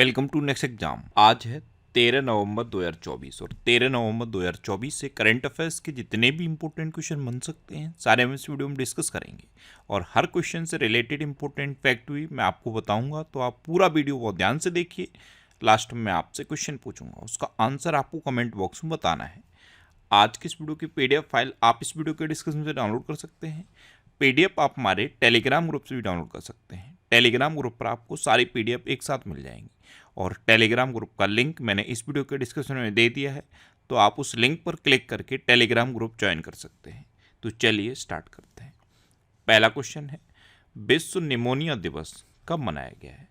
Welcome to next exam. आज है 13 नवंबर 2024 और 13 नवंबर 2024 से करंट अफेयर्स के जितने भी इंपॉर्टेंट क्वेश्चन बन सकते हैं सारे हम इस वीडियो में डिस्कस करेंगे और हर क्वेश्चन से रिलेटेड इंपॉर्टेंट फैक्ट भी मैं आपको बताऊंगा, तो आप पूरा वीडियो बहुत ध्यान से देखिए। लास्ट में मैं आपसे क्वेश्चन पूछूंगा, उसका आंसर आपको कमेंट बॉक्स में बताना है। आज की इस वीडियो की PDF फाइल आप इस वीडियो के डिस्क्रिप्शन से डाउनलोड कर सकते हैं। PDF आप हमारे टेलीग्राम ग्रुप से भी डाउनलोड कर सकते हैं। टेलीग्राम ग्रुप पर आपको सारी PDF एक साथ मिल जाएंगी और टेलीग्राम ग्रुप का लिंक मैंने इस वीडियो के डिस्क्रिप्शन में दे दिया है, तो आप उस लिंक पर क्लिक करके टेलीग्राम ग्रुप ज्वाइन कर सकते हैं। तो चलिए स्टार्ट करते हैं। पहला क्वेश्चन है, विश्व निमोनिया दिवस कब मनाया गया है?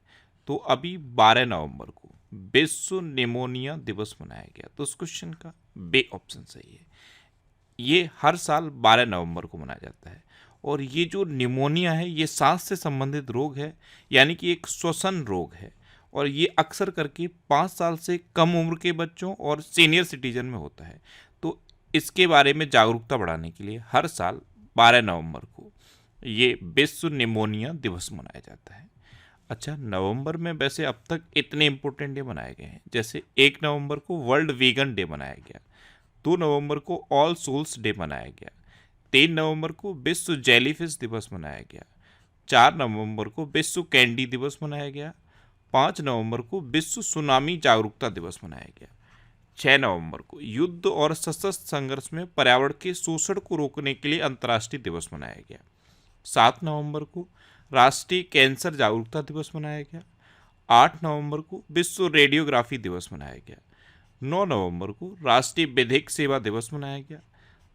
तो अभी 12 नवंबर को विश्व निमोनिया दिवस मनाया गया। तो उस क्वेश्चन का बे ऑप्शन सही है। ये हर साल 12 नवंबर को मनाया जाता है और ये जो निमोनिया है ये सांस से संबंधित रोग है, यानी कि एक श्वसन रोग है और ये अक्सर करके 5 साल से कम उम्र के बच्चों और सीनियर सिटीजन में होता है। तो इसके बारे में जागरूकता बढ़ाने के लिए हर साल 12 नवंबर को ये विश्व निमोनिया दिवस मनाया जाता है। अच्छा, नवंबर में वैसे अब तक इतने इंपॉर्टेंट डे मनाए गए हैं, जैसे 1 नवंबर को वर्ल्ड वीगन डे मनाया गया, 2 नवंबर को ऑल सोल्स डे मनाया गया, 3 नवंबर को विश्व जेलीफिश दिवस मनाया गया, 4 नवंबर को विश्व कैंडी दिवस मनाया गया, 5 नवंबर को विश्व सुनामी जागरूकता दिवस मनाया गया, 6 नवंबर को युद्ध और सशस्त्र संघर्ष में पर्यावरण के शोषण को रोकने के लिए अंतर्राष्ट्रीय दिवस मनाया गया, 7 नवंबर को राष्ट्रीय कैंसर जागरूकता दिवस मनाया गया, 8 नवंबर को विश्व रेडियोग्राफी दिवस मनाया गया, 9 नवंबर को राष्ट्रीय विधिक सेवा दिवस मनाया गया,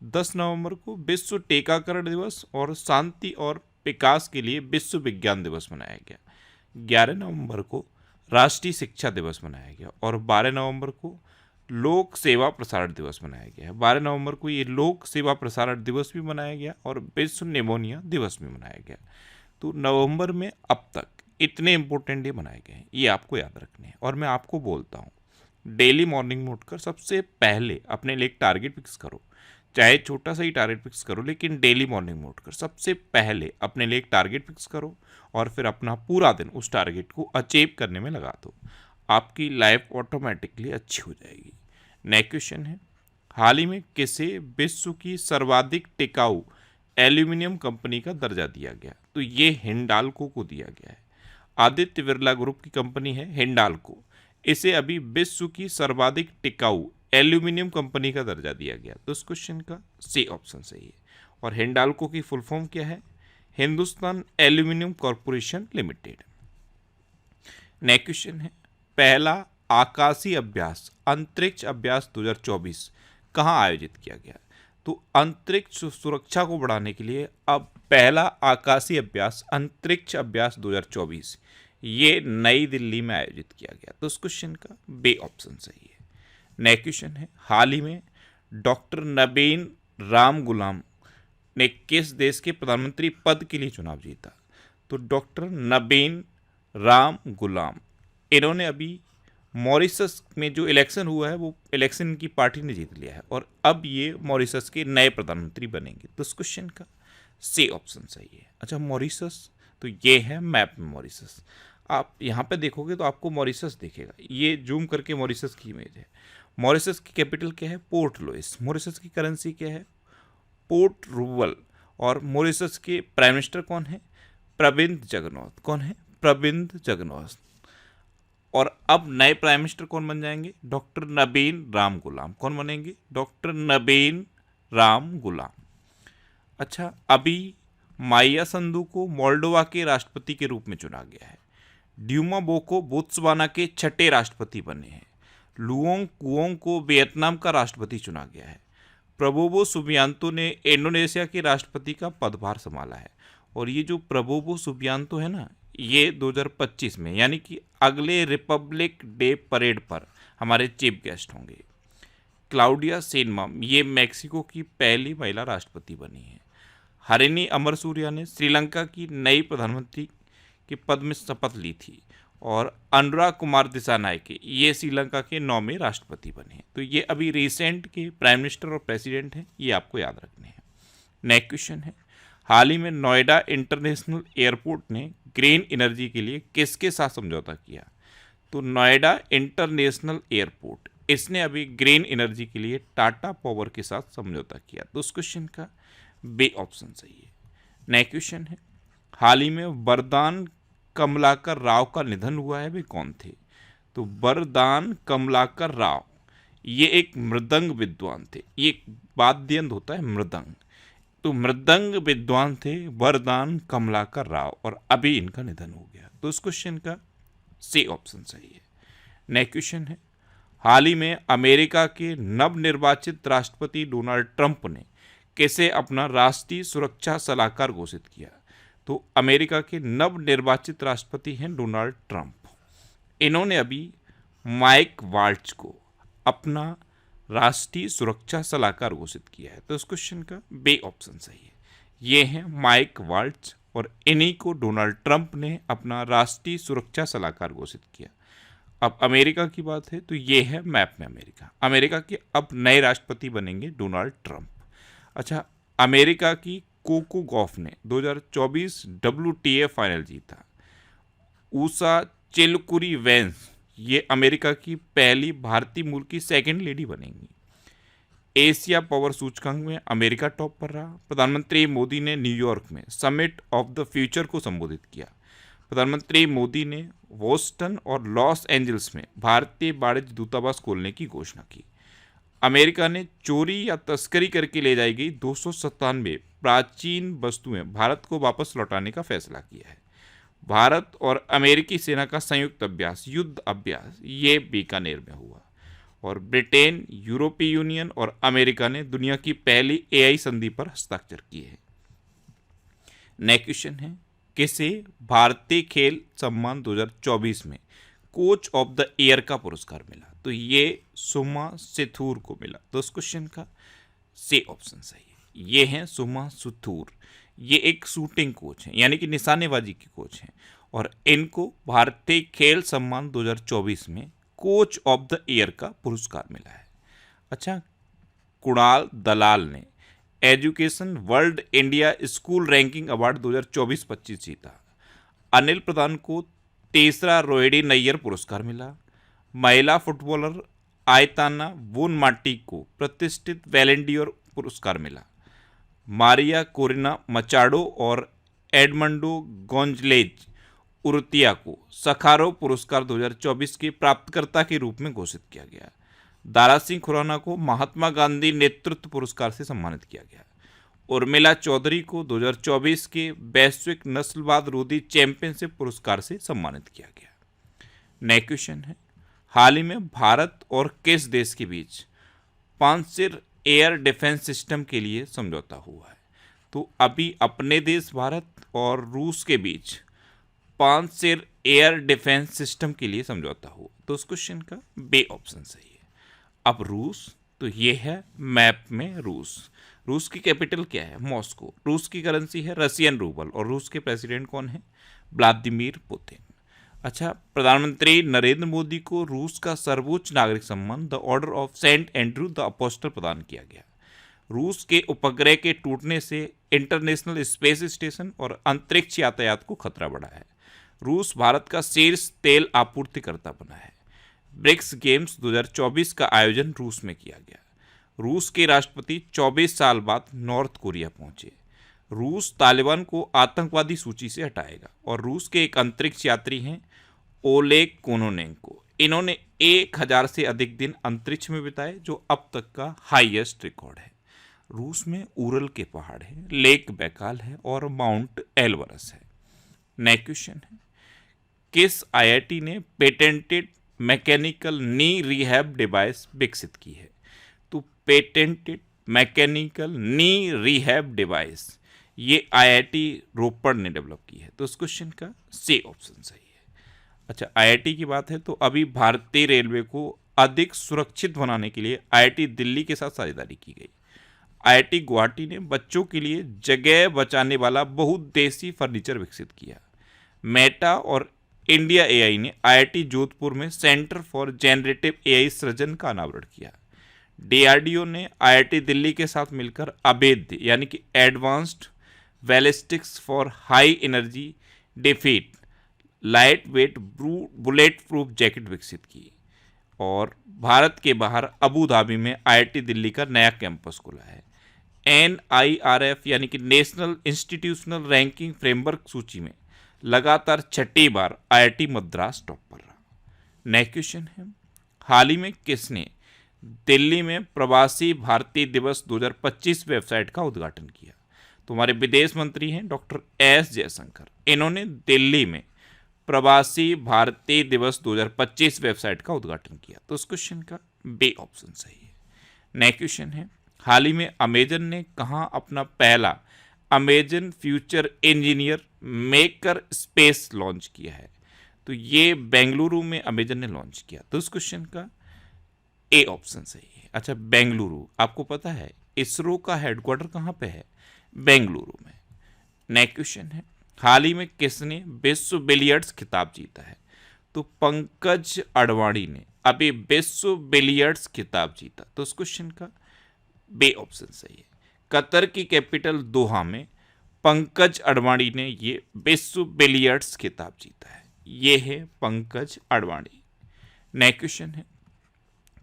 10 नवंबर को विश्व टीकाकरण दिवस और शांति और विकास के लिए विश्व विज्ञान दिवस मनाया गया, 11 नवंबर को राष्ट्रीय शिक्षा दिवस मनाया गया और 12 नवंबर को लोक सेवा प्रसारण दिवस मनाया गया है। 12 नवंबर को ये लोक सेवा प्रसारण दिवस भी मनाया गया और विश्व निमोनिया दिवस भी मनाया गया। तो नवंबर में अब तक इतने इंपॉर्टेंट डे मनाए गए हैं, ये आपको याद रखने हैं। और मैं आपको बोलता हूँ, डेली मॉर्निंग में उठकर सबसे पहले अपने लिए एक टारगेट फिक्स करो, चाहे छोटा सा ही टारगेट फिक्स करो, लेकिन डेली मॉर्निंग में उठकर सबसे पहले अपने लिए एक टारगेट फिक्स करो और फिर अपना पूरा दिन उस टारगेट को अचीव करने में लगा दो। आपकी लाइफ ऑटोमेटिकली अच्छी हो जाएगी। नेक्स्ट क्वेश्चन है, हाल ही में किसे विश्व की सर्वाधिक टिकाऊ एल्यूमिनियम कंपनी का दर्जा दिया गया? तो ये हिंडाल्को को दिया गया है। आदित्य बिरला ग्रुप की कंपनी है हिंडाल्को, इसे अभी विश्व की सर्वाधिक टिकाऊ एल्यूमिनियम कंपनी का दर्जा दिया गया। तो इस क्वेश्चन का सी ऑप्शन सही है। और हिंडाल्को की फुल फॉर्म क्या है? Hindustan aluminium corporation limited. Next question है, पहला आकाशीय अभ्यास अंतरिक्ष अभ्यास 2024 कहाँ आयोजित किया गया? तो अंतरिक्ष सुरक्षा को बढ़ाने के लिए अब पहला आकाशीय अभ्यास अंतरिक्ष अभ्यास 2024 ये नई दिल्ली में आयोजित किया गया। तो इस क्वेश्चन का बे ऑप्शन सही है। नेक्स्ट क्वेश्चन है, हाल ही में डॉक्टर नबीन राम गुलाम ने किस देश के प्रधानमंत्री पद के लिए चुनाव जीता? तो डॉक्टर नबीन राम गुलाम, इन्होंने अभी मॉरिशस में जो इलेक्शन हुआ है वो इलेक्शन इनकी पार्टी ने जीत लिया है और अब ये मॉरिशस के नए प्रधानमंत्री बनेंगे। तो इस क्वेश्चन का सी ऑप्शन सही है। अच्छा, मॉरिशस तो ये है मैप में मॉरिशस। आप यहाँ पे देखोगे तो आपको मॉरिशस दिखेगा, ये जूम करके मॉरिशस की इमेज है। मॉरिशस की कैपिटल क्या है? Port Louis. मॉरिशस की करेंसी क्या है? Port rouble. और मॉरिशस के प्राइम मिनिस्टर कौन है? प्रविंद जगनॉथ। कौन है? प्रविंद जगनॉथ। और अब नए प्राइम मिनिस्टर कौन बन जाएंगे? डॉक्टर नबीन राम गुलाम। कौन बनेंगे? डॉक्टर नबीन राम गुलाम। अच्छा, अभी माइया संधू को मोल्डोवा के राष्ट्रपति के रूप में चुना गया है। ड्यूमा बोको बोत्सवाना के 6ठे राष्ट्रपति बने हैं। लुओंग कुओंग को वियतनाम का राष्ट्रपति चुना गया है। प्रबोवो सुबियांतो ने इंडोनेशिया के राष्ट्रपति का पदभार संभाला है। और ये जो प्रबोवो सुबियांतो है ना, ये 2025 में यानी कि अगले रिपब्लिक डे परेड पर हमारे चीफ गेस्ट होंगे। क्लाउडिया शेनबम, ये मेक्सिको की पहली महिला राष्ट्रपति बनी है। हरिनी अमरसूरिया ने श्रीलंका की नई प्रधानमंत्री के पद में शपथ ली थी। और अनुराग कुमार दिसानायके, ये श्रीलंका के 9वें राष्ट्रपति बने हैं। तो ये अभी रिसेंट के प्राइम मिनिस्टर और प्रेसिडेंट हैं, ये आपको याद रखने हैं। नेक्स्ट क्वेश्चन है, हाल ही में नोएडा इंटरनेशनल एयरपोर्ट ने ग्रीन एनर्जी के लिए किसके साथ समझौता किया? तो नोएडा इंटरनेशनल एयरपोर्ट, इसने अभी ग्रीन एनर्जी के लिए टाटा पावर के साथ समझौता किया। तो उस क्वेश्चन का बी ऑप्शन सही है। नेक्स्ट क्वेश्चन है, हाल ही में वरदान कमलाकर राव का निधन हुआ है, वे कौन थे? तो वरदान कमलाकर राव ये एक मृदंग विद्वान थे। ये एक वाद्य यंत्र होता है मृदंग, तो मृदंग विद्वान थे वरदान कमलाकर राव, और अभी इनका निधन हो गया। तो इस क्वेश्चन का सी ऑप्शन सही है। नेक्स्ट क्वेश्चन है, हाल ही में अमेरिका के नवनिर्वाचित राष्ट्रपति डोनाल्ड ट्रंप ने किसे अपना राष्ट्रीय सुरक्षा सलाहकार घोषित किया? तो अमेरिका के नवनिर्वाचित राष्ट्रपति हैं डोनाल्ड ट्रंप। इन्होंने अभी माइक वाल्ट्ज को अपना राष्ट्रीय सुरक्षा सलाहकार घोषित किया है। तो इस क्वेश्चन का बी ऑप्शन सही है। ये हैं माइक वाल्ट्ज, और इन्हीं को डोनाल्ड ट्रंप ने अपना राष्ट्रीय सुरक्षा सलाहकार घोषित किया। अब अमेरिका की बात है तो ये है मैप में अमेरिका। अमेरिका के अब नए राष्ट्रपति बनेंगे डोनाल्ड ट्रंप। अच्छा, अमेरिका की कोको गॉफ ने 2024 WTA फाइनल जीता। ऊषा चिलकुरी वेंस ये अमेरिका की पहली भारतीय मूल की सेकंड लेडी बनेंगी। एशिया पावर सूचकांक में अमेरिका टॉप पर रहा। प्रधानमंत्री मोदी ने न्यूयॉर्क में समिट ऑफ द फ्यूचर को संबोधित किया। प्रधानमंत्री मोदी ने बोस्टन और लॉस एंजल्स में भारतीय वाणिज्य दूतावास खोलने की घोषणा की। अमेरिका ने चोरी या तस्करी करके ले जाई गई 297 प्राचीन वस्तुएं भारत को वापस लौटाने का फैसला किया है। भारत और अमेरिकी सेना का संयुक्त अभ्यास, युद्ध अभ्यास, ये बीकानेर में हुआ। और ब्रिटेन, यूरोपीय यूनियन और अमेरिका ने दुनिया की पहली AI संधि पर हस्ताक्षर किए हैं। नेक्स्ट क्वेश्चन है, किसे भारतीय खेल सम्मान 2024 में कोच ऑफ द ईयर का पुरस्कार मिला? तो ये सुमा सिथूर को मिला। तो इस क्वेश्चन का सी ऑप्शन सही है। ये हैं सुमा सिथूर। ये एक शूटिंग कोच हैं, यानी कि निशानेबाजी के कोच हैं, और इनको भारतीय खेल सम्मान 2024 में कोच ऑफ द ईयर का पुरस्कार मिला है। अच्छा, कुणाल दलाल ने education world India school ranking award 2024-25 जीता। अनिल प्रधान को तीसरा रोहिणी नैयर पुरस्कार मिला। महिला फुटबॉलर आयताना वोनमाटी को प्रतिष्ठित वैलेंडियर पुरस्कार मिला। मारिया कोरिना मचाडो और एडमंडो गोंजलेज उर्तिया को सखारोव पुरस्कार 2024 के प्राप्तकर्ता के रूप में घोषित किया गया। दारा सिंह खुराना को महात्मा गांधी नेतृत्व पुरस्कार से सम्मानित किया गया। उर्मिला चौधरी को 2024 के वैश्विक नस्लवाद रोधी चैंपियनशिप पुरस्कार से सम्मानित किया गया। नेक्स्ट क्वेश्चन है, हाल ही में भारत और किस देश के बीच पांचसिर एयर डिफेंस सिस्टम के लिए समझौता हुआ है? तो अभी अपने देश भारत और रूस के बीच पांचसिर एयर डिफेंस सिस्टम के लिए समझौता हुआ। तो उस क्वेश्चन का बी ऑप्शन सही है। अब रूस, तो ये है मैप में रूस। रूस की कैपिटल क्या है? मॉस्को। रूस की करेंसी है रशियन रूबल, और रूस के प्रेसिडेंट कौन है? Vladimir Putin. अच्छा, प्रधानमंत्री नरेंद्र मोदी को रूस का सर्वोच्च नागरिक सम्मान the Order of Saint Andrew the Apostle प्रदान किया गया। रूस के उपग्रह के टूटने से इंटरनेशनल स्पेस स्टेशन और अंतरिक्ष यातायात को खतरा बढ़ा है। रूस भारत का शीर्ष तेल आपूर्तिकर्ता बना है। ब्रिक्स गेम्स 2024 का आयोजन रूस में किया गया। रूस के राष्ट्रपति 24 साल बाद नॉर्थ कोरिया पहुंचे। रूस तालिबान को आतंकवादी सूची से हटाएगा। और रूस के एक अंतरिक्ष यात्री हैं ओलेग कोनोनेंको। इन्होंने 1000 से अधिक दिन अंतरिक्ष में बिताए, जो अब तक का हाईएस्ट रिकॉर्ड है। रूस में उरल के पहाड़ हैं, लेक बैकाल है और माउंट एल्बरस है। नेक्स्ट क्वेश्चन है, किस IIT ने पेटेंटेड मैकेनिकल नी रिहैब डिवाइस विकसित की है? तो पेटेंटेड मैकेनिकल नी रिहैब डिवाइस ये IIT रोपड़ ने डेवलप की है। तो इस क्वेश्चन का सी ऑप्शन सही है। अच्छा, IIT की बात है तो अभी भारतीय रेलवे को अधिक सुरक्षित बनाने के लिए IIT दिल्ली के साथ साझेदारी की गई। IIT गुवाहाटी ने बच्चों के लिए जगह बचाने वाला बहुउद्देशीय फर्नीचर विकसित किया। मेटा और इंडिया AI ने IIT जोधपुर में सेंटर फॉर जेनरेटिव AI सृजन का अनावरण किया। DRDO ने IIT दिल्ली के साथ मिलकर अभेद्य यानी कि advanced ballistics for high energy defeat light weight bullet proof jacket विकसित की। और भारत के बाहर अबू धाबी में IIT दिल्ली का नया कैंपस खुला है। NIRF यानी कि नेशनल इंस्टीट्यूशनल रैंकिंग फ्रेमवर्क सूची में लगातार छठी बार IIT मद्रास टॉप पर रहा। नेक्स्ट क्वेश्चन है, हाल ही में किसने दिल्ली में प्रवासी भारतीय दिवस 2025 वेबसाइट का उद्घाटन किया? तो हमारे विदेश मंत्री हैं डॉक्टर S जयशंकर। इन्होंने दिल्ली में प्रवासी भारतीय दिवस 2025 वेबसाइट का उद्घाटन किया। तो उस क्वेश्चन का बी ऑप्शन सही है। नेक्स्ट क्वेश्चन है, हाल ही में अमेजन ने कहाँ अपना पहला Amazon future engineer maker space launch किया है? तो ये बेंगलुरु में अमेजन ने लॉन्च किया। तो उस क्वेश्चन का ए ऑप्शन सही है। अच्छा, बेंगलुरु, आपको पता है इसरो का हेडक्वार्टर कहाँ पे है? बेंगलुरु में। नेक्स्ट क्वेश्चन है, हाल ही में किसने विश्व बिलियर्ड्स खिताब जीता है? तो पंकज अडवाणी ने अभी विश्व बिलियर्ड्स खिताब जीता। तो उस क्वेश्चन का बी ऑप्शन सही है। कतर की कैपिटल दोहा में पंकज अडवाणी ने ये विश्व बिलियर्ड्स खिताब जीता है। ये है पंकज अडवाणी। नेक्स्ट क्वेश्चन है,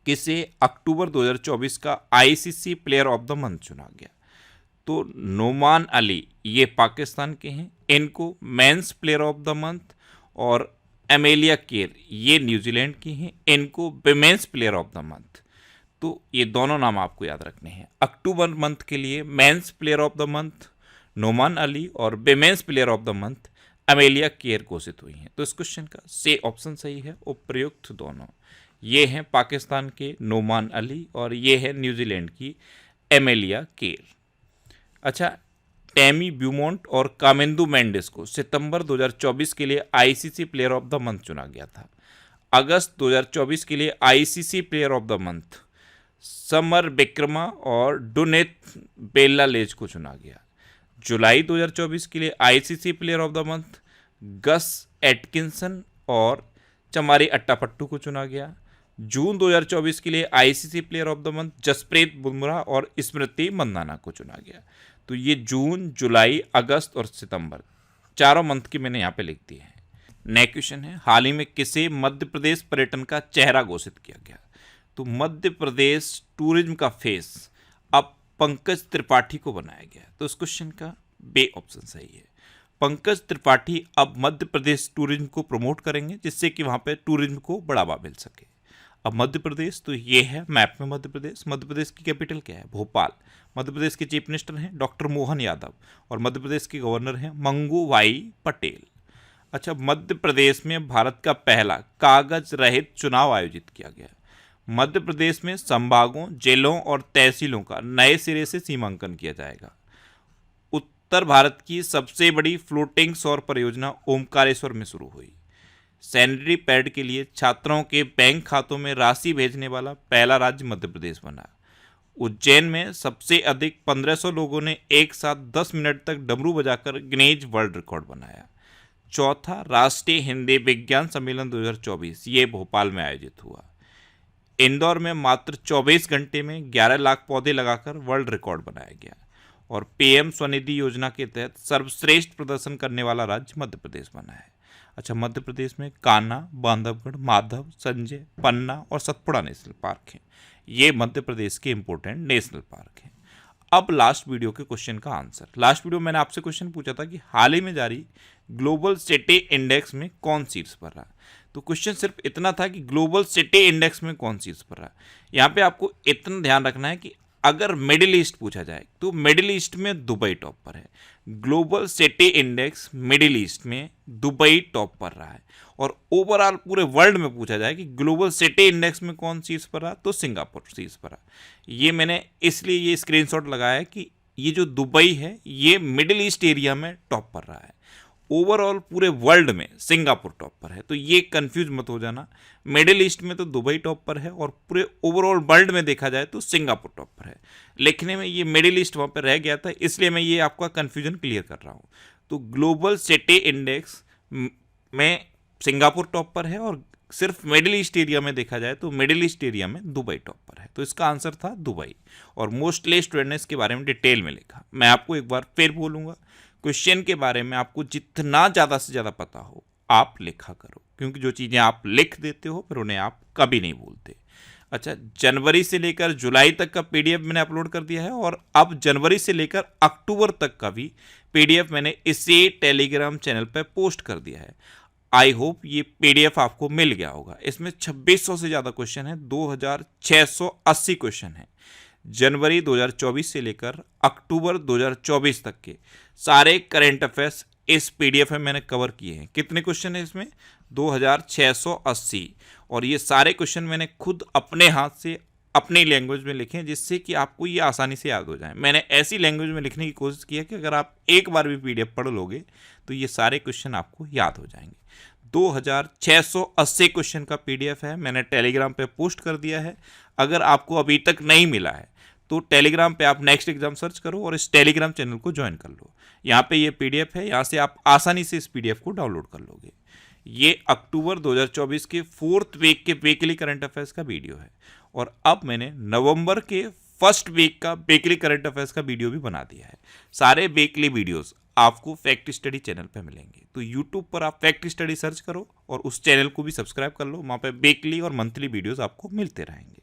किसे अक्टूबर 2024 का ICC player of the month चुना गया? तो नोमान अली, ये पाकिस्तान के हैं, इनको mains player of the month, और एमेलिया केर, ये न्यूजीलैंड की हैं, इनको women's player of the month. तो ये दोनों नाम आपको याद रखने हैं। अक्टूबर मंथ के लिए men's player of the month Noman Ali और women's player of the month Amelia Kerr घोषित हुई हैं। तो इस क्वेश्चन का सी ऑप्शन सही है। उपयुक्त दोनों ये हैं पाकिस्तान के नोमान अली और ये है न्यूजीलैंड की एमेलिया केर। अच्छा, टैमी ब्यूमोंट और कामेंदू मेंडिस को सितंबर 2024 के लिए ICC player of the month चुना गया था। अगस्त 2024 के लिए ICC player of the month Samarawickrama और डुनेथ बेल्लालेज को चुना गया। जुलाई 2024 के लिए ICC player of the month Gus Atkinson और चमारी अट्टापट्टू को चुना गया। जून 2024 के लिए ICC player of the month Jasprit Bumrah और स्मृति मंदाना को चुना गया। तो ये जून, जुलाई, अगस्त और सितंबर चारों मंथ की मैंने यहाँ पे लिख दी है। नेक्स्ट क्वेश्चन है, हाल ही में किसे मध्य प्रदेश पर्यटन का चेहरा घोषित किया गया? तो मध्य प्रदेश टूरिज्म का फेस अब पंकज त्रिपाठी को बनाया गया। तो इस क्वेश्चन का बी ऑप्शन सही है। पंकज त्रिपाठी अब मध्य प्रदेश टूरिज्म को प्रमोट करेंगे जिससे कि वहाँ पे टूरिज्म को बढ़ावा मिल सके। अब मध्य प्रदेश, तो ये है मैप में मध्य प्रदेश। मध्य प्रदेश की कैपिटल क्या है? भोपाल। मध्य प्रदेश के चीफ मिनिस्टर हैं डॉक्टर मोहन यादव और मध्य प्रदेश के गवर्नर हैं मंगू भाई पटेल। अच्छा, मध्य प्रदेश में भारत का पहला कागज रहित चुनाव आयोजित किया गया। मध्य प्रदेश में संभागों, जिलों और तहसीलों का नए सिरे से सीमांकन किया जाएगा। उत्तर भारत की सबसे बड़ी फ्लोटिंग सौर परियोजना ओमकारेश्वर में शुरू हुई। सैनिटरी पैड के लिए छात्रों के बैंक खातों में राशि भेजने वाला पहला राज्य मध्य प्रदेश बना। उज्जैन में सबसे अधिक 1500 लोगों ने एक साथ 10 मिनट तक डमरू बजाकर गिनीज वर्ल्ड रिकॉर्ड बनाया। चौथा राष्ट्रीय हिंदी विज्ञान सम्मेलन 2024 ये भोपाल में आयोजित हुआ। इंदौर में मात्र 24 घंटे में 11 लाख पौधे लगाकर वर्ल्ड रिकॉर्ड बनाया गया। और PM स्वनिधि योजना के तहत सर्वश्रेष्ठ प्रदर्शन करने वाला राज्य मध्य प्रदेश बना है। अच्छा, मध्य प्रदेश में कान्हा, बांधवगढ़, माधव, संजय, पन्ना और सतपुड़ा नेशनल पार्क हैं। ये मध्य प्रदेश के इंपॉर्टेंट नेशनल पार्क हैं। अब लास्ट वीडियो के क्वेश्चन का आंसर। लास्ट वीडियो मैंने आपसे क्वेश्चन पूछा था कि हाल ही में जारी ग्लोबल सिटी इंडेक्स में कौन शीर्ष पर रहा। तो क्वेश्चन सिर्फ इतना था कि ग्लोबल सिटी इंडेक्स में कौन शीर्ष पर रहा। यहाँ पे आपको इतना ध्यान रखना है कि अगर मिडिल ईस्ट पूछा जाए तो मिडिल ईस्ट में दुबई टॉप पर है। Global city index middle east में दुबई टॉप पर रहा है। और ओवरऑल पूरे वर्ल्ड में पूछा जाए कि ग्लोबल सिटी इंडेक्स में कौन शीर्ष पर रहा, तो सिंगापुर शीर्ष पर रहा। ये मैंने इसलिए ये स्क्रीनशॉट लगाया है कि ये जो दुबई है ये मिडिल ईस्ट एरिया में टॉप पर रहा है। ओवरऑल पूरे वर्ल्ड में सिंगापुर टॉप पर है। तो ये कंफ्यूज मत हो जाना, मिडिल ईस्ट में तो दुबई टॉप पर है और पूरे ओवरऑल वर्ल्ड में देखा जाए तो सिंगापुर टॉप पर है। लिखने में ये मिडिल ईस्ट वहाँ पर रह गया था, इसलिए मैं ये आपका कंफ्यूजन क्लियर कर रहा हूँ। तो ग्लोबल सिटी इंडेक्स में सिंगापुर टॉप पर है और सिर्फ मिडिल ईस्ट एरिया में देखा जाए तो मिडिल ईस्ट एरिया में दुबई टॉप पर है। तो इसका आंसर था दुबई। और मोस्टली स्टूडेंट्स के बारे में डिटेल में लिखा। मैं आपको एक बार फिर बोलूँगा, क्वेश्चन के बारे में आपको जितना ज़्यादा से ज़्यादा पता हो आप लिखा करो, क्योंकि जो चीज़ें आप लिख देते हो फिर उन्हें आप कभी नहीं भूलते। अच्छा, जनवरी से लेकर जुलाई तक का पीडीएफ मैंने अपलोड कर दिया है और अब जनवरी से लेकर अक्टूबर तक का भी पीडीएफ मैंने इसी टेलीग्राम चैनल पर पोस्ट कर दिया है। आई होप ये पीडीएफ आपको मिल गया होगा। इसमें 2600 से ज़्यादा क्वेश्चन है, 2680 क्वेश्चन है। जनवरी 2024 से लेकर अक्टूबर 2024 तक के सारे करेंट अफेयर्स इस पीडीएफ में मैंने कवर किए हैं। कितने क्वेश्चन है इसमें? 2680। और ये सारे क्वेश्चन मैंने खुद अपने हाथ से अपनी लैंग्वेज में लिखे हैं, जिससे कि आपको ये आसानी से याद हो जाए। मैंने ऐसी लैंग्वेज में लिखने की कोशिश की है कि अगर आप एक बार भी पीडीएफ पढ़ लोगे तो ये सारे क्वेश्चन आपको याद हो जाएंगे। 2680 क्वेश्चन का पीडीएफ है, मैंने टेलीग्राम पे पोस्ट कर दिया है। अगर आपको अभी तक नहीं मिला है तो टेलीग्राम पे आप नेक्स्ट एग्जाम सर्च करो और इस टेलीग्राम चैनल को ज्वाइन कर लो। यहाँ पे ये पीडीएफ है, यहाँ से आप आसानी से इस पीडीएफ को डाउनलोड कर लोगे। ये अक्टूबर 2024 के 4th वीक के वीकली करंट अफेयर्स का वीडियो है और अब मैंने नवंबर के 1st वीक का वीकली करंट अफेयर्स का वीडियो भी बना दिया है। सारे वीकली वीडियोस आपको फैक्ट स्टडी चैनल पे मिलेंगे, तो यूट्यूब पर आप फैक्ट स्टडी सर्च करो और उस चैनल को भी सब्सक्राइब कर लो। वहाँ पे वीकली और मंथली वीडियोस आपको मिलते रहेंगे।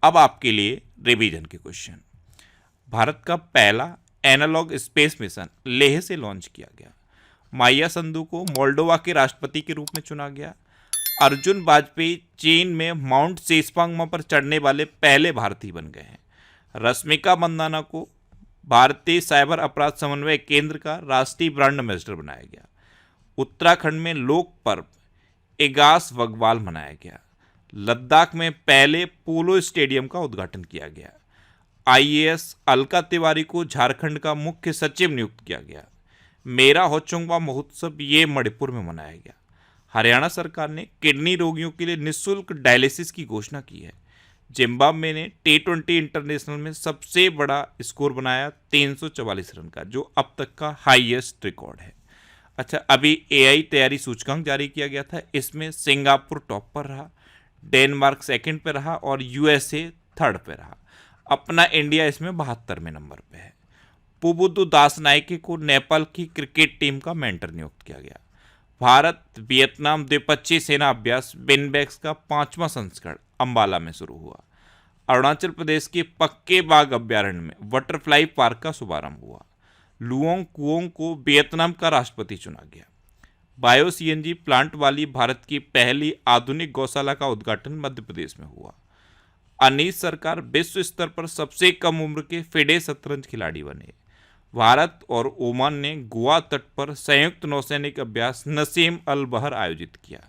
अब आपके लिए रिवीजन के क्वेश्चन। भारत का पहला एनालॉग स्पेस मिशन लेह से लॉन्च किया गया। माया संधू को मोल्डोवा के राष्ट्रपति के रूप में चुना गया। अर्जुन वाजपेयी चीन में माउंट सेस्पांगमा पर चढ़ने वाले पहले भारतीय बन गए हैं। रश्मिका मंदाना को भारतीय साइबर अपराध समन्वय केंद्र का राष्ट्रीय ब्रांड एम्बेसडर बनाया गया। उत्तराखंड में लोक पर्व एगास वगवाल मनाया गया। लद्दाख में पहले पोलो स्टेडियम का उद्घाटन किया गया। आईएएस अलका तिवारी को झारखंड का मुख्य सचिव नियुक्त किया गया। मेरा होचोंगबा महोत्सव ये मणिपुर में मनाया गया। हरियाणा सरकार ने किडनी रोगियों के लिए निःशुल्क डायलिसिस की घोषणा की है। जिम्बाब्वे ने T20 इंटरनेशनल में सबसे बड़ा स्कोर बनाया 344 रन का, जो अब तक का हाईएस्ट रिकॉर्ड है। अच्छा, अभी AI तैयारी सूचकांक जारी किया गया था, इसमें सिंगापुर टॉप पर रहा, डेनमार्क सेकंड पे रहा और USA थर्ड पे रहा। अपना इंडिया इसमें 72वें नंबर पे है। पुबुदु दास नायके को नेपाल की क्रिकेट टीम का मेंटर नियुक्त किया गया। भारत वियतनाम द्विपक्षीय सेना अभ्यास बिनबैक्स का 5वां संस्करण अंबाला में शुरू हुआ। अरुणाचल प्रदेश के पक्के बाग अभ्यारण्य में बटरफ्लाई पार्क का शुभारंभ हुआ। लुओंग कुओंग को वियतनाम का राष्ट्रपति चुना गया। बायो सीएनजी प्लांट वाली भारत की पहली आधुनिक गौशाला का उद्घाटन मध्य प्रदेश में हुआ। अनीस सरकार विश्व स्तर पर सबसे कम उम्र के फिडे शतरंज खिलाड़ी बने। भारत और ओमान ने गोवा तट पर संयुक्त नौसैनिक अभ्यास नसीम अल बहर आयोजित किया।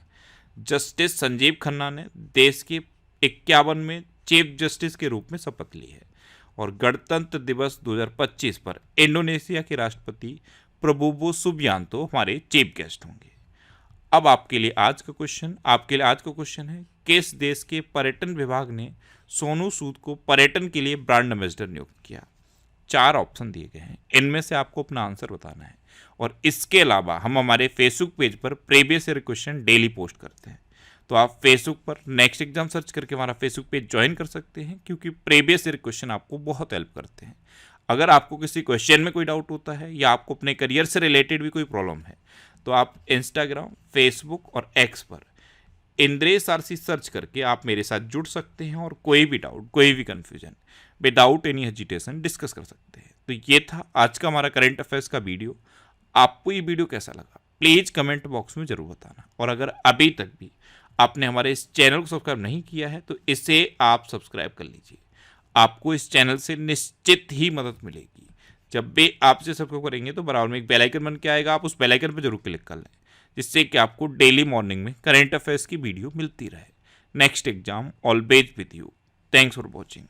जस्टिस संजीव खन्ना ने देश के 51वें चीफ जस्टिस के रूप में शपथ ली है और गणतंत्र दिवस 2025 पर इंडोनेशिया के राष्ट्रपति प्रबोवो सुबियांतो हमारे चीफ गेस्ट होंगे। अब आपके लिए आज का क्वेश्चन है, किस देश के पर्यटन विभाग ने सोनू सूद को पर्यटन के लिए ब्रांड एम्बेसडर नियुक्त किया? 4 ऑप्शन दिए गए हैं, इनमें से आपको अपना आंसर बताना है। और इसके अलावा हम हमारे फेसबुक पेज पर previous year question daily post करते हैं, तो आप फेसबुक पर नेक्स्ट एग्जाम सर्च करके हमारा फेसबुक पेज ज्वाइन कर सकते हैं, क्योंकि प्रीवियस ईयर क्वेश्चन आपको बहुत हेल्प करते हैं। अगर आपको किसी क्वेश्चन में कोई डाउट होता है या आपको अपने करियर से रिलेटेड भी कोई प्रॉब्लम है, तो आप इंस्टाग्राम, फेसबुक और एक्स पर इंद्रेश आरसी सर्च करके आप मेरे साथ जुड़ सकते हैं और कोई भी डाउट, कोई भी confusion without any hesitation discuss कर सकते हैं। तो ये था आज का हमारा करंट अफेयर्स का वीडियो। आपको ये वीडियो कैसा लगा प्लीज़ कमेंट बॉक्स में ज़रूर बताना। और अगर अभी तक भी आपने हमारे इस चैनल को सब्सक्राइब नहीं किया है तो इसे आप सब्सक्राइब कर लीजिए। आपको इस चैनल से निश्चित ही मदद मिलेगी। जब भी आप इसे सब्सक्राइब करेंगे तो बराबर में एक बेल आइकन बन के आएगा, आप उस बेल आइकन पर जरूर क्लिक कर लें, जिससे कि आपको डेली मॉर्निंग में करंट अफेयर्स की वीडियो मिलती रहे। Next exam always with you. Thanks for watching.